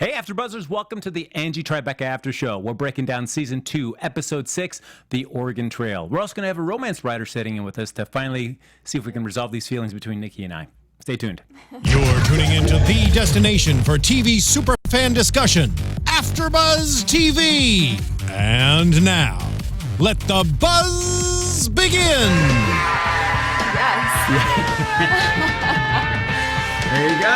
Hey, AfterBuzzers, welcome to the Angie Tribeca After Show. We're breaking down Season 2, Episode 6, The Oregon Trail. We're also going to have a romance writer sitting in with us to finally see if we can resolve these feelings between Nikki and I. Stay tuned. You're tuning into the destination for TV superfan discussion, AfterBuzz TV. And now, let the buzz begin. There you go.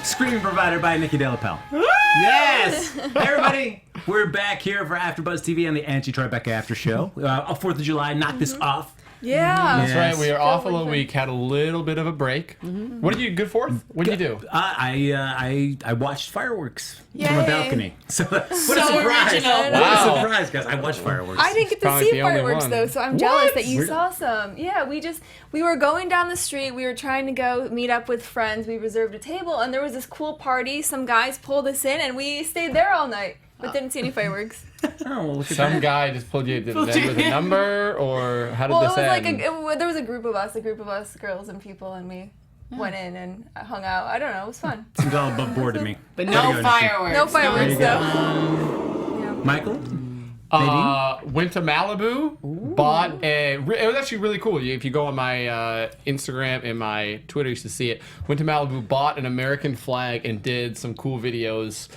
Screen provided by Nikki Della. Yes! Hey, everybody. We're back here for AfterBuzz TV on the Angie Tribeca After Show. 4th of July, knock this off. Yeah. That's right. We are off a little week. Had a little bit of a break. What did you good for? What did you do? I watched fireworks Yay. from a balcony. So what a surprise! Original. What Wow. a surprise, guys! I watched fireworks. I didn't get to Probably see the only fireworks one. though, so I'm jealous that you saw some. Yeah, we were going down the street. We were trying to go meet up with friends. We reserved a table, and there was this cool party. Some guys pulled us in, and we stayed there all night, but didn't see any fireworks. Oh, well, look at Some that. guy just pulled you. Did it end with a number, or how did Well, it this was like end? there was a group of us, girls and people, and we went in and hung out. I don't know. It was fun. Seems all above board to me. But There you no go, fireworks. No fireworks you though. Michael? Went to Malibu, bought it was actually really cool. If you go on my Instagram and my Twitter, you should see it. Went to Malibu, bought an American flag, and did some cool videos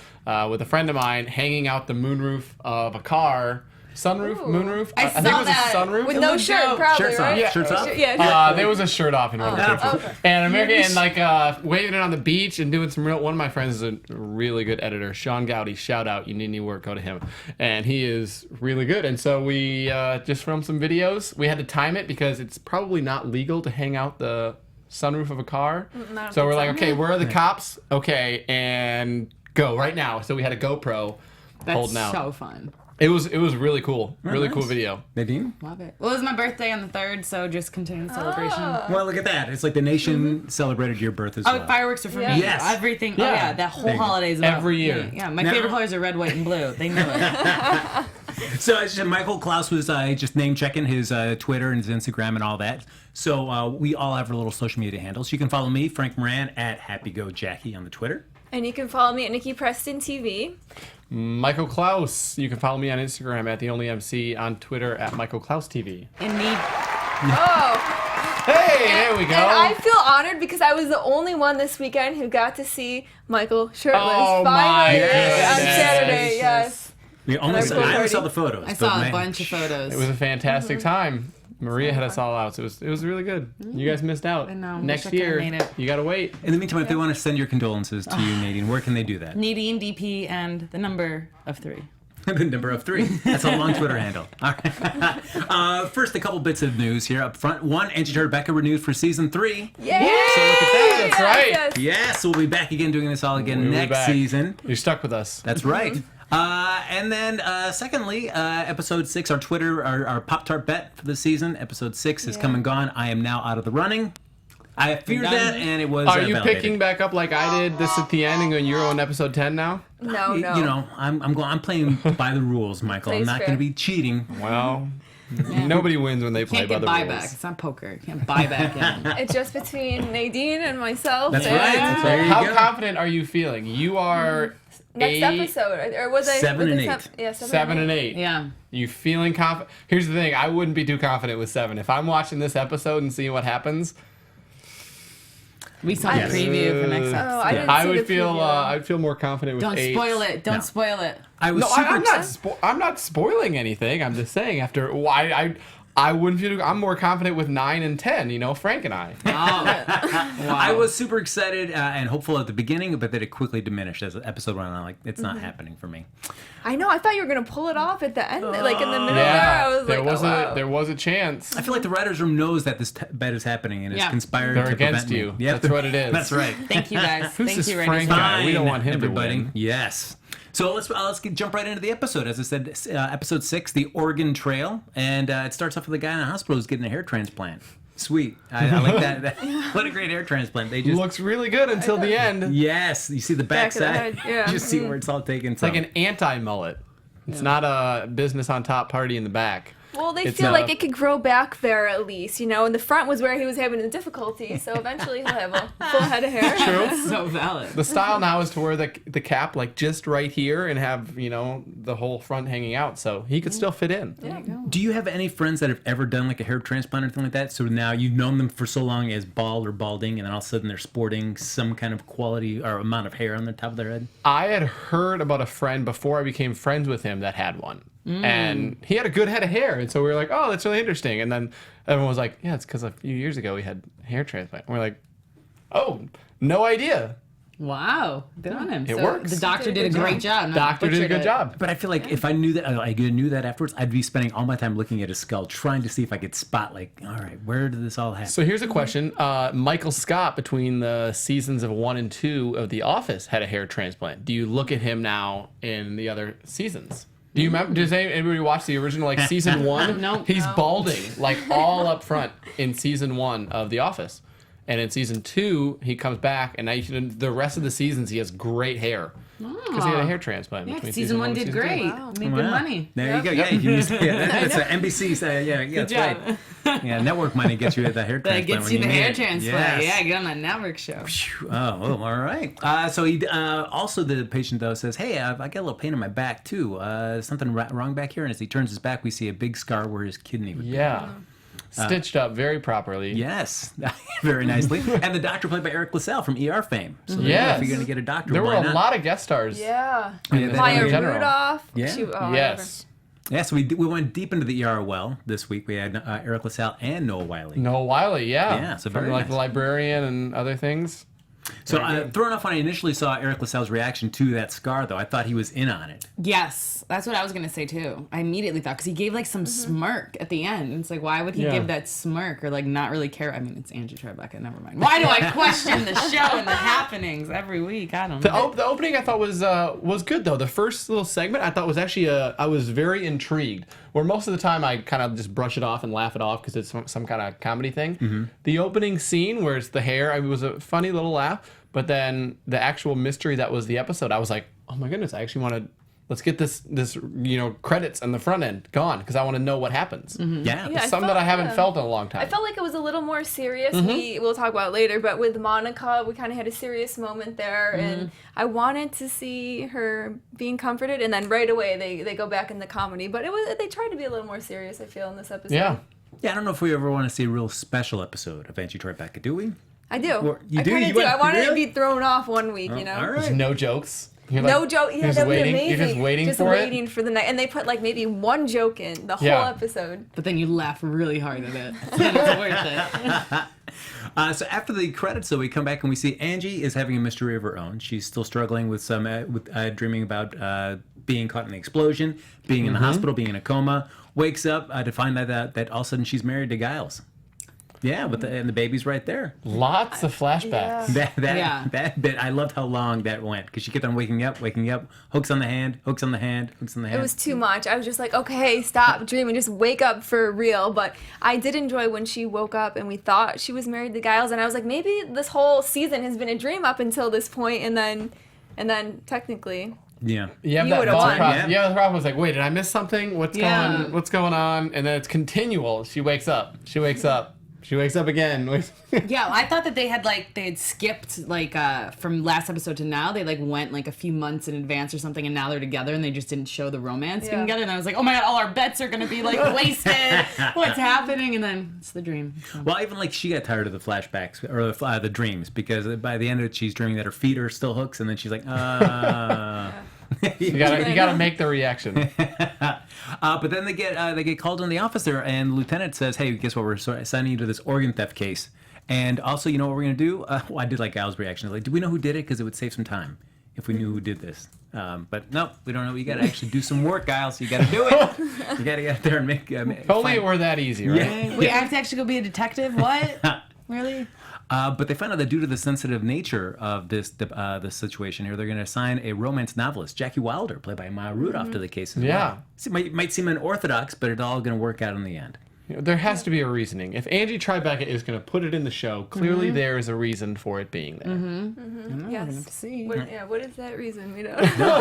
with a friend of mine, hanging out the moonroof of a car. Sunroof, Ooh. moonroof. I think saw it was that. a sunroof. With no looked shirt, dope. probably, Shirts on. right? Yeah. Shirts off? Yeah. There was a shirt off in one of the pictures. okay. And American, and waving it on the beach and doing some real. One of my friends is a really good editor, Sean Gowdy. Shout out, you need any work, go to him. And he is really good. And so we just filmed some videos. We had to time it because it's probably not legal to hang out the sunroof of a car. So we're like, okay, where are the cops? Okay, and go right now. So we had a GoPro That's holding out. so fun. It was really cool. Really nice. cool video. Nadine? Love it. Well, it was my birthday on the 3rd, so just continuing the celebration. Well, look at that. It's like the nation celebrated your birth as well. Oh, fireworks are for Yeah. me. Yes. Everything. Yeah. Oh, yeah. That whole There you go. holiday is Every year. Yeah, my Now- favorite colors are red, white, and blue. They know it. So as you said, Michael Clouse was just name checking his Twitter and his Instagram and all that. So we all have our little social media handles. You can follow me, Frank Moran, at HappyGoJackie on the Twitter. And you can follow me at Nikki Preston TV. Michael Clouse. You can follow me on Instagram at TheOnlyMC, on Twitter at Michael Clouse TV. And me. Oh. Hey, there we go. And I feel honored because I was the only one this weekend who got to see Michael shirtless. Oh, finally my on goodness. Saturday. Yes. We only And I saw, pulled I only party. saw the photos. I but saw man, a bunch of photos. It was a fantastic time. Maria had us all out. So it was really good. You guys missed out. I know. Wish Next I could've year, made it. you gotta wait. In the meantime, if they want to send your condolences to you, Nadine, where can they do that? Nadine, DP, and the number of 3. The number of 3. That's a long Twitter handle. All right. First, a couple bits of news here up front. One, Angie Tribeca renewed for Season 3. Yay! So look at that. That's right. Yes. Yes, we'll be back again doing this all again We'll be next back. season. You're stuck with us. That's right. And then, secondly, episode 6, our Twitter, our Pop-Tart bet for the season. Episode 6 has come and gone. I am now out of the running. I feared that, and it was Are you validated. picking back up like I did this at the end and going, you're on episode 10 now? No. You know, I'm playing by the rules, Michael. I'm Plays not fair. going to be cheating. Well, nobody wins when they play Can't by get the buyback. rules. It's not poker. Can't buy back in. It's just between Nadine and myself. That's and right. There you How go. confident are you feeling? You are Next episode, or was I 7 and 8. Yeah, 7 and 8. Yeah. You feeling confident? Here's the thing. I wouldn't be too confident with 7. If I'm watching this episode and seeing what happens, We saw Yes. the preview for next Oh, episode. I didn't I see would the feel preview. I'd feel more confident with Don't 8. spoil it. Don't No. spoil it. I was No, super I'm not. excited. I'm not spoiling anything. I'm just saying. After I wouldn't feel. I'm more confident with 9 and 10. You know, Frank and I. Oh. Wow. I was super excited and hopeful at the beginning, but then it quickly diminished as the episode went on. Like, it's not happening for me. I know. I thought you were gonna pull it off at the end, like in the middle there. Yeah, I was there like, was oh, wow. there was a chance. I feel like the writers' room knows that this bet is happening and is Yeah. conspiring They're to against prevent you. me. Yep, That's what it is. That's right. Thank you guys. Who's Thank this you, Frank Randy. guy? We don't Fine, want him to everybody. win. Yes. So let's jump right into the episode. As I said, episode 6, the Oregon Trail, and it starts off with a guy in a hospital who's getting a hair transplant. Sweet. I like that. What a great hair transplant. They just Looks really good until the end. yes. You see the Back of the backside. head, yeah. You see where it's all taken. It's like an anti-mullet. It's not a business on top, party in the back. Well, they It's, feel like it could grow back there at least, you know, and the front was where he was having the difficulty, so eventually he'll have a full head of hair. True. So valid. The style now is to wear the cap like just right here and have, you know, the whole front hanging out, so he could still fit in. There you go. Do you have any friends that have ever done like a hair transplant or anything like that? So now you've known them for so long as bald or balding, and then all of a sudden they're sporting some kind of quality or amount of hair on the top of their head? I had heard about a friend before I became friends with him that had one. And he had a good head of hair, and so we were like, oh, that's really interesting. And then everyone was like, yeah, it's because a few years ago we had hair transplant. And we're like, oh, no idea. Wow. Good on him. It works. The doctor did a great job. not Doctor did a butchered good it. job. But I feel like if I knew that, I knew that afterwards, I'd be spending all my time looking at his skull, trying to see if I could spot, like, all right, where did this all happen? So here's a question. Michael Scott, between the seasons of 1 and 2 of The Office, had a hair transplant. Do you look at him now in the other seasons? Do you remember? Does anybody watch the original, like, season 1? No. He's balding, like, all up front in season 1 of The Office. And in season 2, he comes back, and now the rest of the seasons, he has great hair. Because he had a hair transplant. Yeah, between season 1 and did season two. great. Wow. Made good money. There you go. Yeah, you can use that's NBC. Yeah, Good that's job. right. Yeah, network money gets you the hair transplant. That gets when you the need hair it. transplant. Yes. Yeah, get on that network show. Oh, all right. So he also the patient though says, "Hey, I got a little pain in my back too. Something wrong back here." And as he turns his back, we see a big scar where his kidney would be. Yeah. Stitched up very properly. Yes, very nicely. And the doctor played by Eric LaSalle from ER fame. So Yes. if you're going to get a doctor, There were why a not? lot of guest stars. Yeah. Yeah, that's Maya in general. Rudolph. Yeah. Yes. Yeah, so we went deep into the ER well this week. We had Eric LaSalle and Noah Wiley. Noah Wiley, yeah. Yeah, so From very like nice. the librarian and other things. So thrown off when I initially saw Eric LaSalle's reaction to that scar, though, I thought he was in on it. Yes, that's what I was gonna say too. I immediately thought because he gave like some smirk at the end. It's like, why would he Yeah. give that smirk or like not really care? I mean, it's Angie Tribeca. Never mind. Why do I question the show and the happenings every week? I don't know. The opening I thought was good though. The first little segment I thought was actually I was very intrigued. Where most of the time I kind of just brush it off and laugh it off because it's some kind of comedy thing. The opening scene where it's the hair, it was a funny little laugh. But then the actual mystery that was the episode, I was like, oh my goodness, I actually want to. Let's get this credits on the front end gone because I want to know what happens. Yeah. Yeah, It's something that I haven't felt in a long time. I felt like it was a little more serious. We'll talk about it later, but with Monica, we kind of had a serious moment there, and I wanted to see her being comforted, and then right away they go back in the comedy. But they tried to be a little more serious, I feel, in this episode. Yeah. Yeah, I don't know if we ever want to see a real special episode of Angie Tribeca, do we? I do. Or- you I do? kind You of do. went- I wanted to really? be thrown off one week, you know? All There's right. no jokes. You're No like, joke. Yeah, just that would be waiting. amazing. You're just waiting just for waiting for the night, and they put like maybe one joke in the whole Yeah. episode. But then you laugh really hard at it. Then it's worth it. So after the credits, though, we come back and we see Angie is having a mystery of her own. She's still struggling with some dreaming about being caught in the explosion, being in the hospital, being in a coma. Wakes up to find that all of a sudden she's married to Giles. Yeah, and the baby's right there. Lots of flashbacks. Yeah. That bit, I loved how long that went because she kept on waking up, hooks on the hand, hooks on the hand, hooks on the hand. It was too much. I was just like, okay, stop dreaming, just wake up for real. But I did enjoy when she woke up and we thought she was married to Giles, and I was like, maybe this whole season has been a dream up until this point, and then technically. Yeah. You have You that would've thought won. process. Yeah. Yeah, the problem was like, wait, did I miss something? What's Yeah. going on? And then it's continual. She wakes up. She wakes up. She wakes up again. Yeah, I thought that they had skipped from last episode to now. They went a few months in advance or something, and now they're together, and they just didn't show the romance being Yeah. together. And I was like, oh my god, all our bets are gonna be wasted. What's happening? And then it's the dream. So. Well, even she got tired of the flashbacks or the dreams because by the end of it, she's dreaming that her feet are still hooks, and then she's like, you gotta make the reaction. But then they get called in the office there, and the lieutenant says, "Hey, guess what? We're assigning you to this organ theft case, and also, you know what we're gonna do?" Well, I did like Al's reaction. Like, do we know who did it? Because it would save some time if we knew who did this. But no, we don't know. You got to actually do some work, Giles. You got to do it. You got to get out there and make. If only it were that easy, right? Yeah. Wait, I have to actually go be a detective? What? Really? But they find out that due to the sensitive nature of this situation here, they're going to assign a romance novelist, Jackie Wilder, played by Maya Rudolph, to the case as Yeah. well. It might seem unorthodox, but it's all going to work out in the end. There has to be a reasoning. If Angie Tribeca is going to put it in the show, clearly there is a reason for it being there. Yes. See. What is that reason? We don't. No,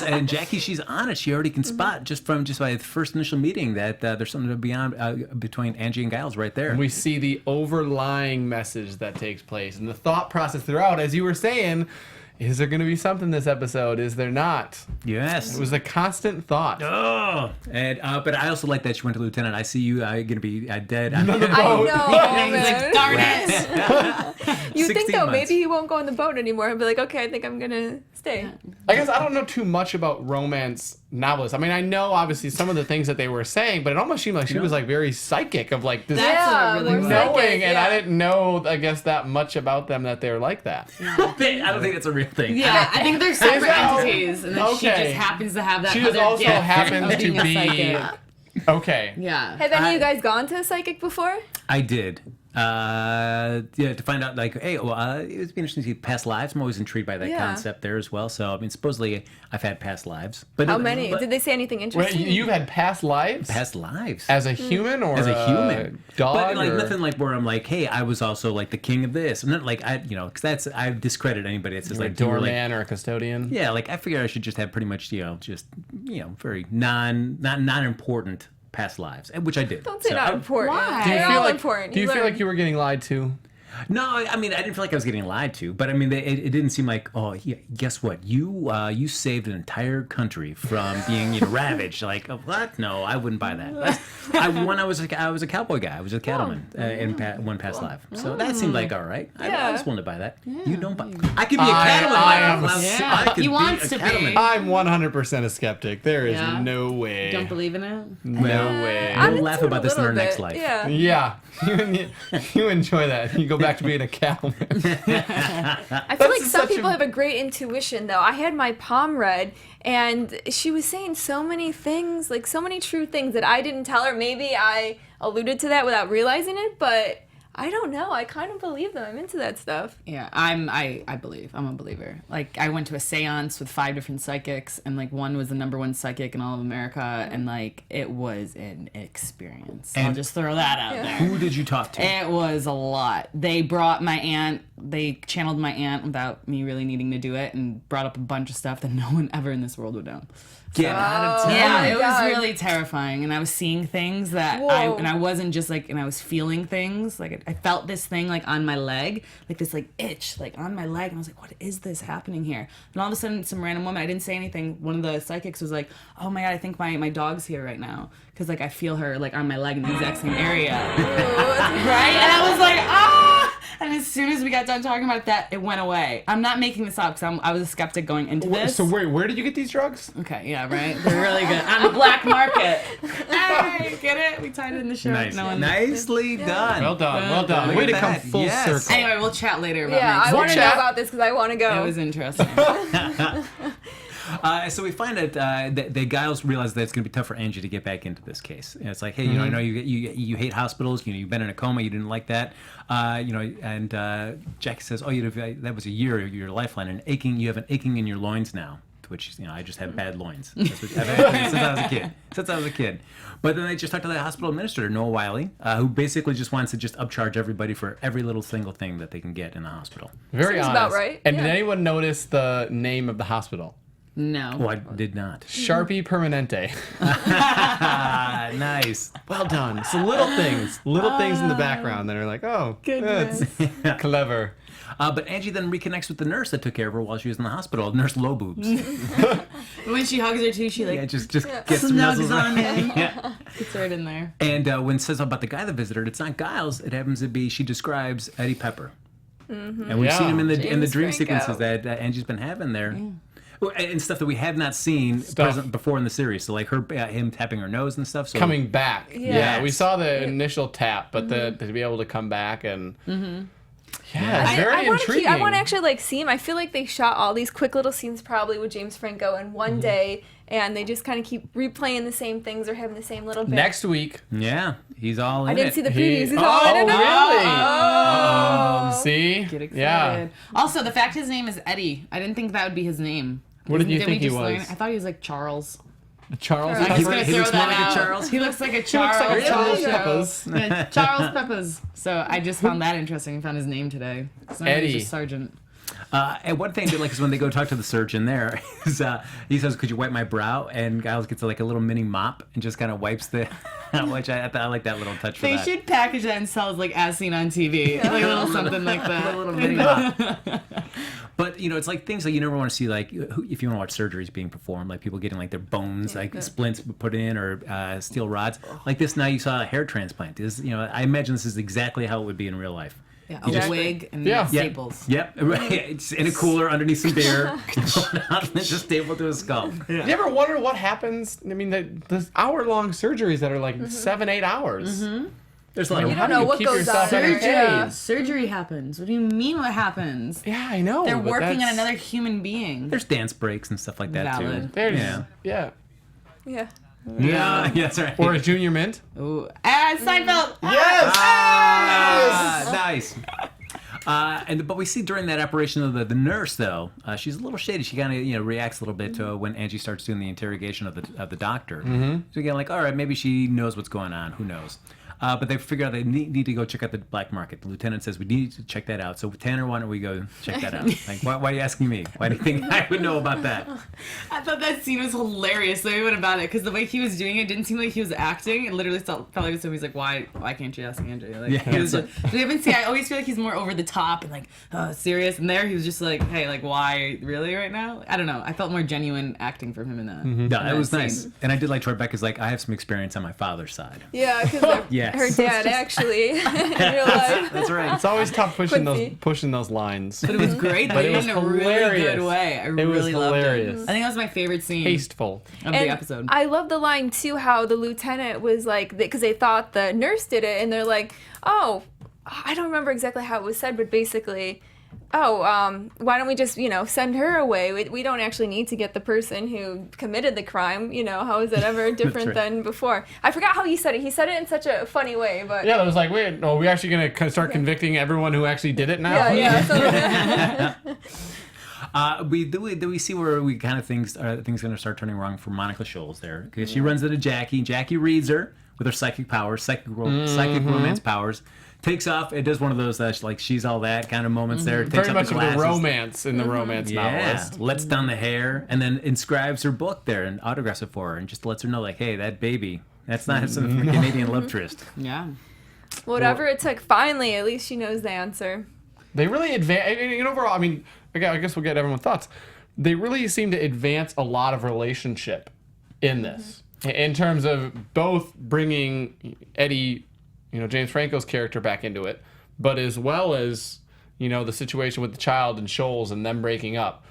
and Jackie, she's on it. She already can spot just by the first initial meeting that there's something to be on between Angie and Giles right there. And we see the overlying message that takes place and the thought process throughout. As you were saying, is there going to be something this episode? Is there not? Yes. It was a constant thought. Oh, and but I also like that she went to Lieutenant. I see you going to be dead. I know, man. Darn it. You think 16 though? months. Maybe he won't go on the boat anymore and be like, okay, I think I'm gonna stay. I guess I don't know too much about romance novelists. I mean, I know obviously some of the things that they were saying, but it almost seemed like she was like very psychic of like this That's a really more knowing, psychic, and yeah. I didn't know, I guess, that much about them that they're like that. I don't think that's a real thing. Yeah, I think they're separate that- entities, and then she okay. just happens to have that. She just other also gift happens of to being a be psychic. okay. Yeah. Have any of you guys gone to a psychic before? I did. To find out, like, hey, well, it would be interesting to see past lives. I'm always intrigued by that Yeah. concept there as well. So, I mean, supposedly I've had past lives. But How many? but- Did they say anything Wait, interesting? you've had past lives Past lives. as a human or As a human, dog, but like or... nothing like where I'm like, hey, I was also like the king of this, and not like because I discredit anybody that says You're a like you were, like, doorman or a custodian. yeah, like I figure I should just have pretty much very not important past lives, which I did. Don't say So not I- important. Why? Do you They're feel all like important. Do you feel learn. like you were getting lied to? No, I mean, I didn't feel like I was getting lied to, but I mean, it didn't seem like, oh, yeah, guess what? You saved an entire country from being ravaged. Like, oh, what? No, I wouldn't buy that. I was a cowboy guy. I was a cattleman in one past life. So that seemed like all right. I was willing to buy that. You don't buy. I could be a cattleman. I am a- I could He be wants a to be. cattleman. I'm 100% a skeptic. There is Yeah? no way. Don't believe in it? No way. I'm- into laugh it about a this in little our next bit. life. Yeah. Yeah, you enjoy that. You go back to being a cattleman. I feel like some such people a- have a great intuition, though. I had my palm read, and she was saying so many things, like so many true things that I didn't tell her. Maybe I alluded to that without realizing it, but I don't know. I kind of believe them. I'm into that stuff. Yeah, I believe. I'm a believer. Like, I went to a seance with 5 different psychics, and like one was the #1 psychic in all of America, and like it was an experience. I'll And- just throw that out there. Who did you talk to? It was a lot. They brought my aunt, they channeled my aunt without me really needing to do it, and brought up a bunch of stuff that no one ever in this world would know. Get out of town. Yeah, my it was God. really terrifying, and I was seeing things that Whoa. I wasn't just like, and I was feeling things like I felt this thing like on my leg, like this like itch like on my leg, and I was like, what is this happening here? And all of a sudden, some random woman, I didn't say anything. One of the psychics was like, oh my God, I think my dog's here right now, because like I feel her like on my leg in the exact same area, right? And I was like, ah! And as soon as we got done talking about that, it went away. I'm not making this up because I was a skeptic going into this. So where did you get these drugs? Okay, yeah, right. They're really good on the black market. Hey, get it? We tied it in the shirt. Nice. No one. Nicely done. Well done, well done. Look Way at to come that. full Yes. circle. Anyway, we'll chat later about Yeah, I my want to know chat. about this because I want to go. It was interesting. So we find out that Giles realizes that it's going to be tough for Angie to get back into this case. And it's like, hey, I know you hate hospitals. You've been in a coma. You didn't like that. And Jackie says, oh, that was a year of your lifeline, and aching. You have an aching in your loins now. To which I just have bad loins. That's what, I've had since I was a kid. But then they just talked to the hospital administrator, Noah Wiley, who basically just wants to just upcharge everybody for every little single thing that they can get in the hospital. Very Seems honest. about right, And yeah. did anyone notice the name of the hospital? No. Oh, I did not. Sharpie Permanente. Nice. Well done. So little things in the background that are like, oh, Goodness. that's clever. But Angie then reconnects with the nurse that took care of her while she was in the hospital, Nurse Lowboobs. When she hugs her too, she like Yeah, just gets some snugs nuzzles on on. him. Yeah. Gets right in there. And when it says about the guy that visited her, it's not Giles. It happens to be, she describes Eddie Pepper. And we've Yeah. seen him in the James dream Franco. sequences that Angie's been having there. Well, and stuff that we have not seen Stuff. present before in the series. So like him tapping her nose and stuff. So Coming back. Yeah, we Yes. saw the initial tap, but to be able to come back and yeah, it's I very want to intriguing. I want to actually see him. I feel like they shot all these quick little scenes probably with James Franco in one day, and they just kind of keep replaying the same things or having the same little bit. Next week. yeah, he's all in I didn't it. see the He- previews. He's Oh, all in it. really? Oh. See? Get excited. Yeah. Also, the fact his name is Eddie. I didn't think that would be his name. What did you we think he just was? learn? I thought he was like Charles. Charles. He I'm just Pepper. gonna he throw looks more that like a out. Charles? He looks like a Looks Charles. like a Charles Show. Peppers. Yeah, Charles Peppers. So I just found that interesting. I found his name today. So now he's Eddie. just Sergeant. And one thing I did like is when they go talk to the surgeon there, is, he says, "Could you wipe my brow?" And Giles gets like a little mini mop and just kind of wipes the, which I like that little touch for They that. should package that and sell it like as seen on TV, like a little something like that. A little mini mop. But you know, it's like things like you never want to see, like if you want to watch surgeries being performed, like people getting like their bones like splints put in or steel rods. Like this, now you saw a hair transplant. This, you know, I imagine this is exactly how it would be in real life. Yeah, You a just- wig and Yeah. staples. Yep, right. It's in a cooler underneath some beer. And it's just stapled to his skull. You ever wonder what happens? I mean, the hour-long surgeries that are like 7-8 hours. There's like You How don't do know you what keep goes yourself on. entertained? Yeah. Surgery happens. What do you mean? What happens? Yeah, I know. They're but working on that's- another human being. there's dance breaks and stuff like that Valid. too. There's, Yeah. yeah. Yeah. Yeah, that's right. Or a junior mint. Ooh. Seinfeld. Yes! Nice. But we see during that operation of the nurse though, she's a little shady. She kind of reacts a little bit to when Angie starts doing the interrogation of the doctor. So again, like, all right, maybe she knows what's going on. Who knows? But they figure out they need to go check out the black market. The lieutenant says we need to check that out. So Tanner, why don't we go check that out? Like, why are you asking me? Why do you think I would know about that? I thought that scene was hilarious. So even about it, because the way he was doing it didn't seem like he was acting. It literally felt like so. He's like, why can't you ask Andrew? Like, Yeah, he was so- just, do you even see? I always feel like he's more over the top and like serious. And there he was just like, hey, like why really right now? I don't know. I felt more genuine acting from him in that. No, that was scene. nice. And I did like Tribeca's like, I have some experience on my father's side. Yeah, because Yes. her dad actually in real life. That's right. It's always tough pushing Quincy. those lines. But it was great. But But it it was in a really hilarious. good way. I It was really loved it. hilarious. I think that was my favorite scene Tasteful. of the episode. I love the line too, how the lieutenant was like, because they thought the nurse did it, and they're like, oh, I don't remember exactly how it was said, but basically, why don't we just, send her away? We don't actually need to get the person who committed the crime. How is it ever different right. than before? I forgot how he said it. He said it in such a funny way, but Yeah, it was like, wait, no, are we actually going to start convicting everyone who actually did it now? yeah. So, We see where we kind of things going to start turning wrong for Monica Scholes there, because she runs into Jackie. Jackie reads her with her psychic powers, psychic romance powers. Takes off. It does one of those like she's all that kind of moments there. Takes Very off much the of the glasses. romance in the romance Yeah, novelist. lets down the hair and then inscribes her book there and autographs it for her and just lets her know like, hey, that baby, that's not some Canadian love tryst. yeah. whatever it took, finally, at least she knows the answer. They really advance. And overall, I mean, I guess we'll get everyone's thoughts. They really seem to advance a lot of relationship in this, in terms of both bringing Eddie, James Franco's character back into it, but as well as, the situation with the child and Scholes and them breaking up.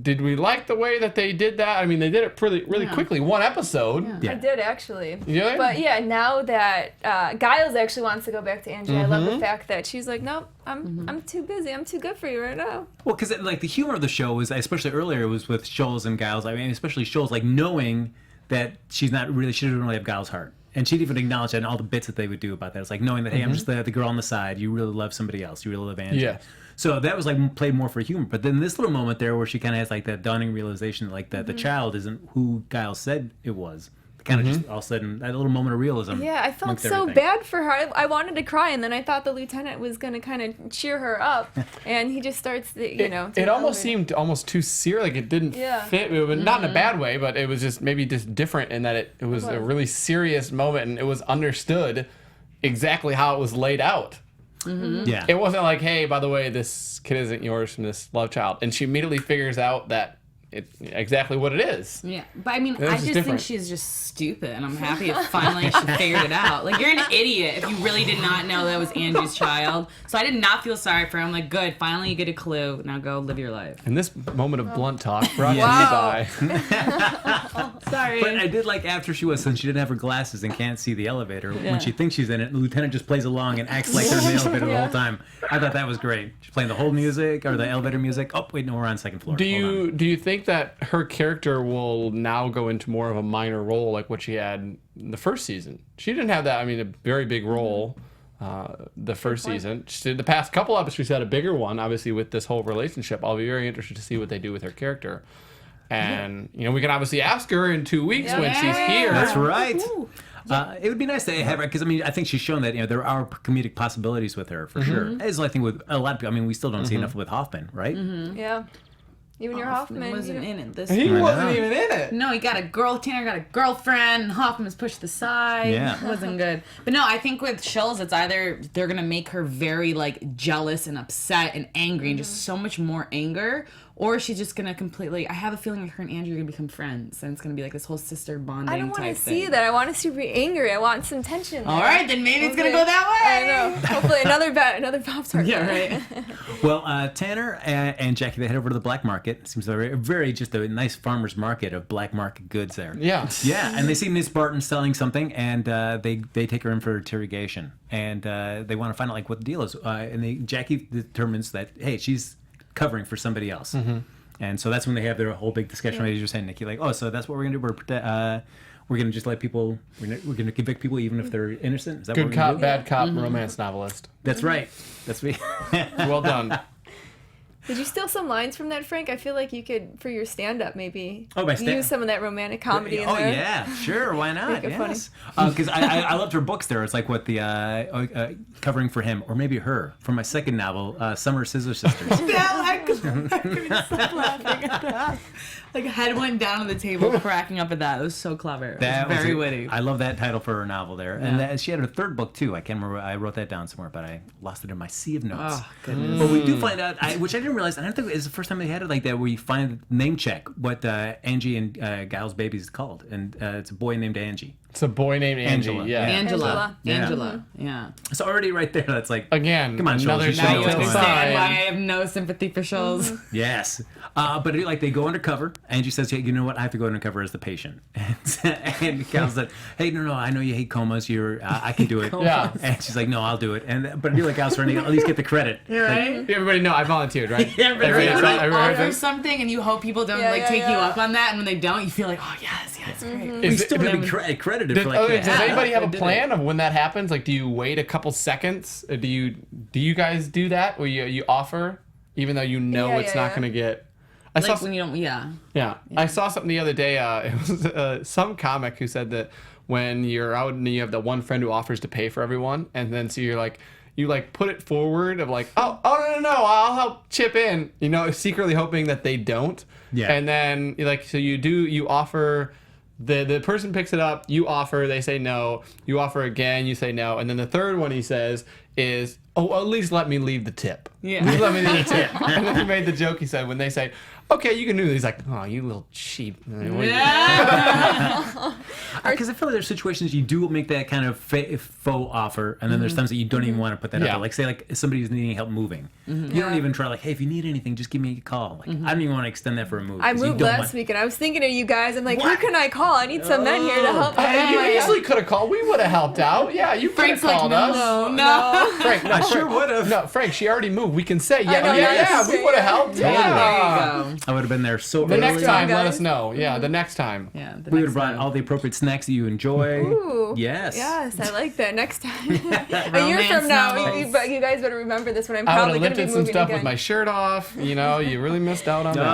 Did we like the way that they did that? I mean, they did it really quickly. One episode. Yeah. I did actually. Yeah? But yeah, now that Giles actually wants to go back to Angie, I love the fact that she's like, nope, I'm too busy. I'm too good for you right now. Well, because like the humor of the show was, especially earlier, was with Scholes and Giles. I mean, especially Scholes, like knowing that she doesn't really have Giles' heart. And she'd even acknowledge that in all the bits that they would do about that. It's like knowing that, hey, I'm just the girl on the side. You really love somebody else. You really love Angie. Yeah. So that was like played more for humor. But then this little moment there where she kind of has like that dawning realization like that the child isn't who Giles said it was. Kind of just all of a sudden, that little moment of realism. Yeah, I felt amongst so everything. bad for her. I wanted to cry, and then I thought the lieutenant was going to kind of cheer her up, and he just starts, It almost seemed almost too serious. Like it didn't Yeah. fit. Not in a bad way, but it was just maybe just different in that it was a really serious moment, and it was understood exactly how it was laid out. Yeah. It wasn't like, hey, by the way, this kid isn't yours from this love child. And she immediately figures out that it's exactly what it is. Yeah, but I mean, This I is just different. think she's just stupid, and I'm happy finally she figured it out. Like, you're an idiot if you really did not know that was Angie's child. So I did not feel sorry for him. Like, good, finally you get a clue. Now go live your life. And this moment of blunt talk brought Wow. to you by... Sorry. But I did like after since she didn't have her glasses and can't see the elevator, when she thinks she's in it, the lieutenant just plays along and acts like they're in the elevator the whole time. I thought that was great. She's playing the whole music or the elevator music. Oh, wait, no, we're on second floor. Do Hold on. you think that her character will now go into more of a minor role like what she had in the first season? She didn't have that, a very big role the first season. She did the past couple episodes, she's had a bigger one, obviously, with this whole relationship. I'll be very interested to see what they do with her character. And, we can obviously ask her in 2 weeks when she's here. That's right. It would be nice to have her, because I think she's shown that there are comedic possibilities with her for sure. As I think with a lot of people. We still don't see enough with Hoffman, right? Yeah. Even your Hoffman wasn't in it this He time. wasn't even in it. No, he got a Tanner got a girlfriend, and Hoffman was pushed aside. Yeah. It wasn't good. But no, I think with Schultz, it's either they're gonna make her very jealous and upset and angry and just so much more anger, or she's just gonna completely. I have a feeling like her and Andrew are gonna become friends, and it's gonna be like this whole sister bonding. I don't want type to see thing. that. I want to see her be angry. I want some tension. All right, then maybe it's gonna go that way. I know. Hopefully another Pop-Tart. Yeah, right. Well, Tanner and Jackie, they head over to the black market. Seems very just a nice farmer's market of black market goods there. Yeah. Yeah, and they see Miss Barton selling something, and they take her in for interrogation, and they want to find out what the deal is. And Jackie determines that she's covering for somebody else, and so that's when they have their whole big discussion. Right, as you're saying, Nikki, so that's what we're gonna do. We're gonna just let people. We're gonna convict people even if they're innocent. Is that Good what we're gonna cop, do? bad cop, romance novelist. That's right. That's me. Well done. Did you steal some lines from that, Frank? I feel like you could, for your stand-up, maybe by use some of that romantic comedy in Oh there. yeah, sure, why not? Make it Yes, because I loved her books. There, it's like what the covering for him or maybe her from my second novel, Summer Scissor Sisters. I couldn't stop laughing at that. Head went down on the table, cracking up at that. It was so clever. It was very witty. I love that title for her novel there, and she had her third book too. I can't remember. I wrote that down somewhere, but I lost it in my sea of notes. Oh goodness! But we do find out, which I didn't realize. I don't think it's the first time they had it like that, where you find name check what Angie and Gal's baby is called, and it's a boy named Angie. It's a boy named Angie. Angela. Yeah. Angela. Yeah. Angela. Yeah. So already right there, that's like Again, come on, another Schultz, you Now should you know what's going on. understand why I have no sympathy for Schultz. Yes, but they go undercover. Angie says, "Hey, you know what? I have to go undercover as the patient." And Cal said, "Hey, no, I know you hate comas. I can do it." Yeah. And she's like, "No, I'll do it." But I do like Al's trying to at least get the credit. Right? Everybody know I volunteered, right? Yeah, everybody You knows. offer something and you hope people don't take you yeah. up on that, and when they don't, you feel like, oh yes, great. We still gonna be credited for Does anybody have a I did plan of when that happens? Do you wait a couple seconds? Do you guys do that where you offer even though you know it's not going to get? When you don't, Yeah, I saw something the other day. It was some comic who said that when you're out and you have that one friend who offers to pay for everyone, and then so you're like. You put it forward of oh no, I'll help chip in, secretly hoping that they don't. Yeah. And then you offer, the person picks it up, you offer, they say no, you offer again, you say no, and then the third one he says is, at least let me leave the tip. Yeah. At least let me leave the tip. And then he made the joke, he said, when they say, okay, you can do this, he's like, oh, you little cheap. Because I feel like there's situations you do make that kind of faux offer, and then there's times that you don't even want to put that up. Like say somebody's needing help moving, you don't even try hey, if you need anything, just give me a call. I don't even want to extend that for a move. I moved last week, and I was thinking of you guys. I'm like, who can I call? I need some men here to help me. You easily could have called. We would have helped out. Yeah, you could have Frank's called like, us. no. Frank, no, I Frank, sure would have. No, Frank, she already moved. We can say, know, yeah, we would have helped. There you Yeah. go. I would have been there so The early. next time, let guys. us know. Yeah, the next time. Yeah. the We would next have brought time. all the appropriate snacks that you enjoy. Ooh. Yes. Yes, I like that. Next time, a year Romance from now, novels. you guys better remember this when I'm I would probably have going to be lifted some moving stuff again. with my shirt off. You really missed out on that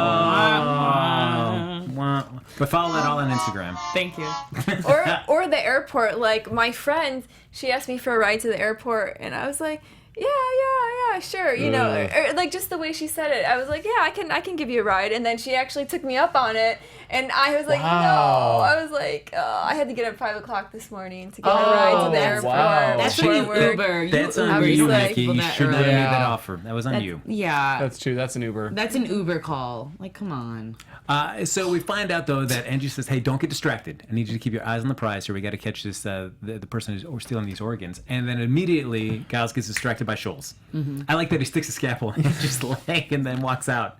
one. But follow that all on Instagram. Thank you. or the airport. Like my friend, she asked me for a ride to the airport, and I was like, yeah, sure. Or just the way she said it, I was like, yeah, I can give you a ride. And then she actually took me up on it, and I was like, Wow. no. I was like, I had to get up at 5 o'clock this morning to get a ride to the airport. wow. That's before when you work. Uber. That's Uber. on was you, like- Nikki. You people that should not have early. made that Yeah. offer. That was on you. Yeah. That's true. That's an Uber. That's an Uber call. Come on. So we find out though that Angie says, "Hey, don't get distracted. I need you to keep your eyes on the prize here. We got to catch this the person who's stealing these organs." And then immediately, Giles gets distracted by Schultz. I like that he sticks a scalpel in his leg and then walks out.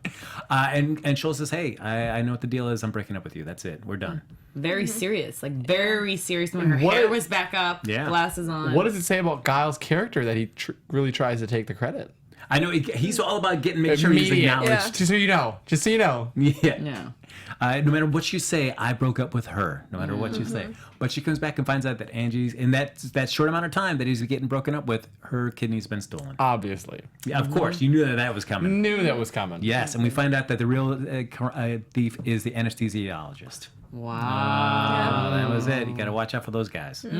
And Schultz says, "Hey, I know what the deal is. I'm breaking up with you. That's it. We're done." Very serious. Very serious. When her hair was back up, Yeah. glasses on. What does it say about Giles' character that he really tries to take the credit? I know he's all about making sure he's Immediate. acknowledged. Yeah. Just so you know. Just so you know. Yeah. Yeah. No matter what you say, I broke up with her. No matter what you say, but she comes back and finds out that Angie's in that short amount of time that he's getting broken up with, her kidney's been stolen. Obviously. Yeah, of course, you knew that was coming. Knew that was coming. Yes, and we find out that the real thief is the anesthesiologist. Wow. Oh, that was it. You got to watch out for those guys. Yeah.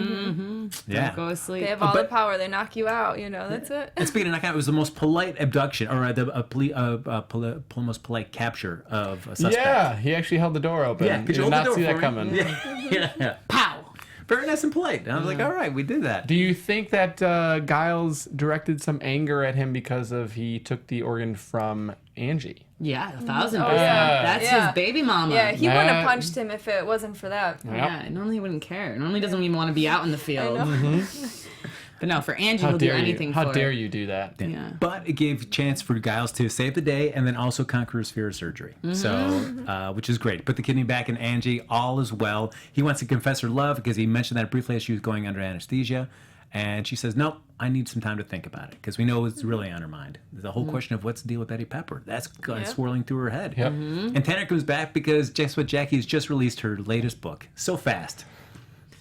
Don't go to sleep. They have all the But- power. They knock you out. That's it. And speaking of knockout, it was the most polite abduction, or the most polite capture of a suspect. Yeah, he actually held the door open. Yeah, could you Did hold the not door see for that me? coming. Yeah. Pow. Very nice and polite. And I was like, all right, we did that. Do you think that Giles directed some anger at him because he took the organ from Angie? Yeah, 1,000%. yeah. That's Yeah. his baby mama. Yeah, he wouldn't have That- punched him if it wasn't for that. Yeah, normally he wouldn't care. Normally he doesn't even want to be out in the field. know. But no, for Angie, How he'll do dare anything you? for How dare her. you do that? Yeah. But it gave chance for Giles to save the day and then also conquer his fear of surgery. So, which is great. Put the kidney back in Angie. All is well. He wants to confess her love because he mentioned that briefly as she was going under anesthesia. And she says, nope, I need some time to think about it because we know it's really on her mind. The whole question of what's the deal with Eddie Pepper. That's swirling through her head. Yep. And Tanner comes back because guess what? Jackie's just released her latest book. So fast.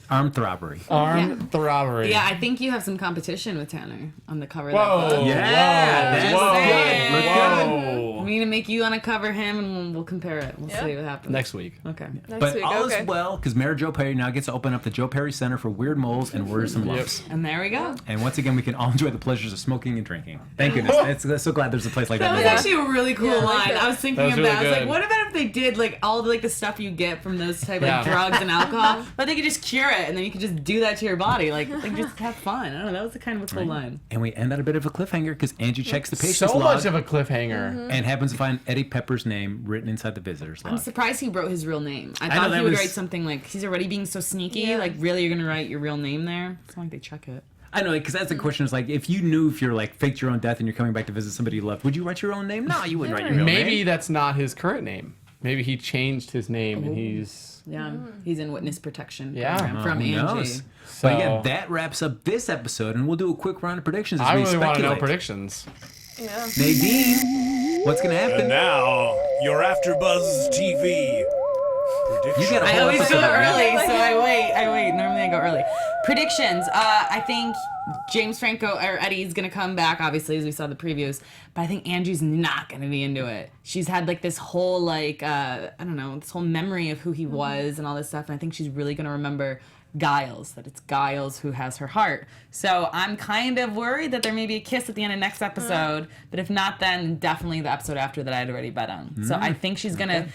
Armed Throbbery. Armed throbbery. Yeah, I think you have some competition with Tanner on the cover of Whoa. that book. Yeah, Whoa. that's good. Look Whoa. I'm gonna make you uncover him and we'll compare it. We'll Yeah. see what happens. Next week. Okay. Next But week, all okay. is well because Mayor Joe Perry now gets to open up the Joe Perry Center for Weird Moles and Worrisome Lumps. And there we go. And once again, we can all enjoy the pleasures of smoking and drinking. Thank goodness. I'm so glad there's a place like that. That was in the world. actually a really cool Yeah, I like line. that. I was thinking That was about really I was like, good. what about if they did like all the the stuff you get from those type Yeah. of drugs and alcohol, but they could just cure it and then you could just do that to your body. Like just have fun. I don't know, that was a kind of a cool line. And we end on a bit of a cliffhanger because Angie checks the patient's So log much of a cliffhanger. and happens to find Eddie Pepper's name written inside the visitor's I'm log. surprised he wrote his real name. I know, thought that he would was- write something like he's already being so sneaky. Yeah. Like really, you're gonna write your real name there? It's not like they check it. I know, because that's the question is like, if you knew if you're like faked your own death and you're coming back to visit somebody you loved, would you write your own name? No, you wouldn't write your real Maybe name. that's not his current name. Maybe he changed his name and he's... Yeah, he's in witness protection Yeah. program from Who Angie. knows? So- But again, that wraps up this episode, and we'll do a quick round of predictions as I we really want to know speculate. predictions. Yeah. Nadine, what's going to happen? And now, your AfterBuzz TV prediction. You got a I whole always go episode. early, so I wait. Normally I go early. Predictions. I think James Franco or Eddie's gonna come back, obviously, as we saw the previews. But I think Angie's not gonna be into it. She's had like this whole like I don't know, this whole memory of who he was and all this stuff, and I think she's really gonna remember Giles, that it's Giles who has her heart. So I'm kind of worried that there may be a kiss at the end of next episode, but if not, then definitely the episode after that I'd already bet on. So I think he's gonna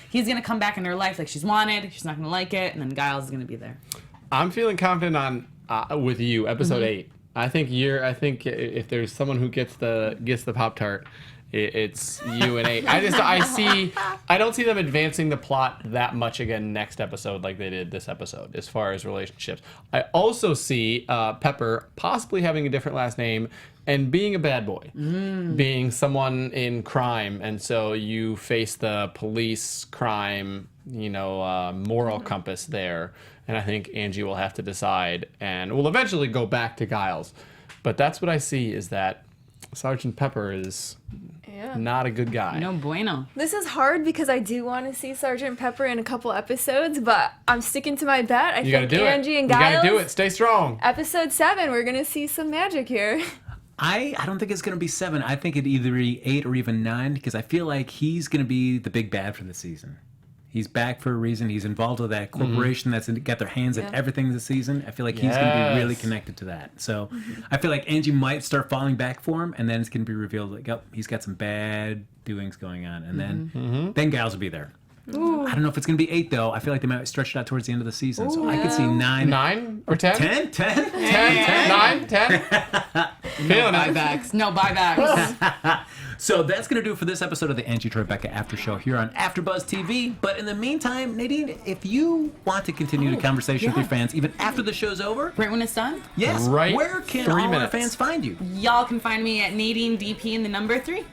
come back in her life like she's wanted. She's not gonna like it, and then Giles is gonna be there. I'm feeling confident on with you, episode 8. I think if there's someone who gets the Pop-Tart, it's you and 8. I don't see them advancing the plot that much again next episode like they did this episode as far as relationships. I also see Pepper possibly having a different last name and being a bad boy, being someone in crime, and so you face the police crime, moral compass there. And I think Angie will have to decide, and will eventually go back to Giles. But that's what I see, is that Sergeant Pepper is not a good guy. No bueno. This is hard because I do want to see Sergeant Pepper in a couple episodes, but I'm sticking to my bet. I You gotta think do Angie it. and You Giles. gotta do it. Stay strong. Episode 7, we're gonna see some magic here. I don't think it's going to be 7. I think it'd either be 8 or even 9 because I feel like he's going to be the big bad for the season. He's back for a reason. He's involved with that corporation that's got their hands at everything this season. I feel like he's going to be really connected to that. So I feel like Angie might start falling back for him, and then it's going to be revealed like, oh, he's got some bad doings going on, and then Giles will be there. I don't know if it's going to be 8 though. I feel like they might stretch it out towards the end of the season. So I could see 9. 9 or 10? 10? 10? 10? 9? 10? Feeling it. Buybacks. No buybacks. So that's going to do it for this episode of the Angie Tribeca After Show here on AfterBuzz TV. But in the meantime, Nadine, if you want to continue the conversation with your fans even after the show's over, Right when it's done, yes, Right where can 3 all our minutes. fans find you? y'all can find me at Nadine DP in the number 3.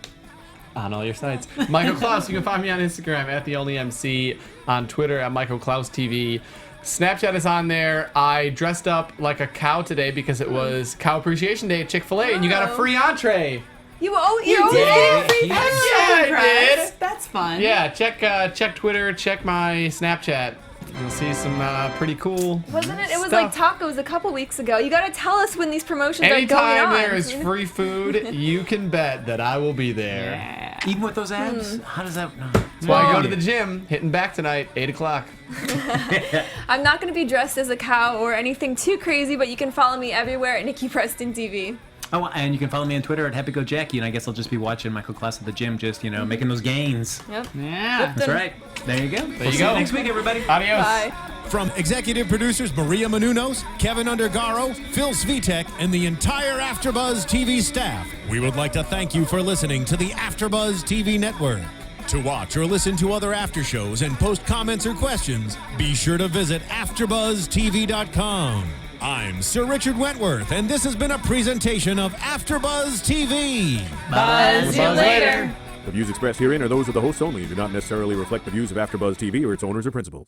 On all your sites. Michael Clouse, you can find me on Instagram at TheOnlyMC, on Twitter at Michael Clouse TV. Snapchat is on there. I dressed up like a cow today because it was Cow Appreciation Day at Chick-fil-A, and you got a free entree You're always did? getting free Yeah, food. I Impressed. did. That's fun. Yeah, check Twitter, check my Snapchat. You'll see some pretty cool. Wasn't it? It was stuff. like tacos a couple weeks ago. You got to tell us when these promotions are going Anytime on. there is free food, you can bet that I will be there. Yeah. Even with those abs? How does that? No. That's why I go to the gym, hitting back tonight, 8 o'clock. I'm not going to be dressed as a cow or anything too crazy, but you can follow me everywhere at Nikki Preston TV. Oh, and you can follow me on Twitter at HappyGoJackie, and I guess I'll just be watching Michael Clouse at the gym, just, making those gains. Yep. Yeah. That's right. There you go. There you See go. next week, everybody. Adios. Bye. From executive producers Maria Menounos, Kevin Undergaro, Phil Svitek, and the entire AfterBuzz TV staff, we would like to thank you for listening to the AfterBuzz TV network. To watch or listen to other after shows and post comments or questions, be sure to visit AfterBuzzTV.com. I'm Sir Richard Wentworth, and this has been a presentation of AfterBuzz TV. Buzz you later. The views expressed herein are those of the hosts only and do not necessarily reflect the views of AfterBuzz TV or its owners or principals.